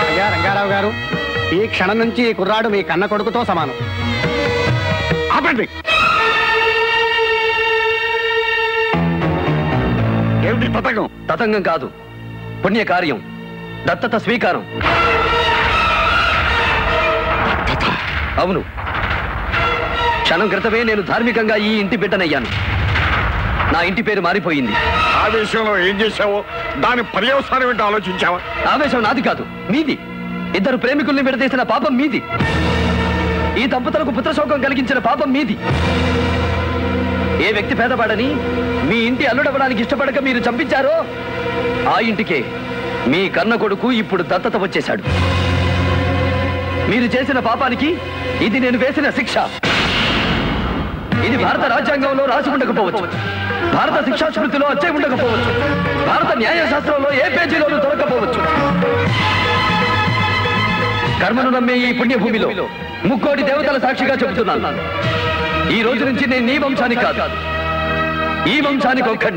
అయ్యా రంగారావు గారు, ఈ క్షణం నుంచి ఈ కుర్రాడు మీ కన్న కొడుకుతో సమానం. ఆపండి. ఏమిటి తతంగం? తతంగం కాదు, పుణ్యకార్యం, దత్తత స్వీకారం. అవును, క్షణం క్రితమే నేను ధార్మికంగా ఈ ఇంటి బిడ్డనయ్యాను. నా ఇంటి పేరు మారిపోయింది. ఆ విషయంలో ఏం చేశావో దాని పర్యవసానం ఏంటో ఆలోచించావా? ఆవేశం నాది కాదు, మీది. ఇద్దరు ప్రేమికుల్ని విడదీసిన పాపం మీది. ఈ దంపతులకు పుత్రశోకం కలిగించిన పాపం మీది. ఏ వ్యక్తి పేదవాడని మీ ఇంటి అల్లుడవ్వడానికి ఇష్టపడక మీరు చంపించారో ఆ ఇంటికే మీ కన్న కొడుకు ఇప్పుడు దత్తత వచ్చేశాడు. మీరు చేసిన పాపానికి ఇది నేను వేసిన శిక్ష. ఇది భారత రాజ్యాంగంలో రాసి ఉండకపోవచ్చు, భారత శిక్షా స్మృతిలో అచ్చే ఉండకపోవచ్చు, భారత న్యాయశాస్త్రంలో ఏ పేజీలోనూ దొరకపోవచ్చు. కర్మను నమ్మే ఈ పుణ్యభూమిలో ముక్కోటి దేవతల సాక్షిగా చెబుతున్నాను, ఈ రోజు నుంచి నేను నీ వంశానికి కాదు, ఈ వంశానికి ఒక్కడిని.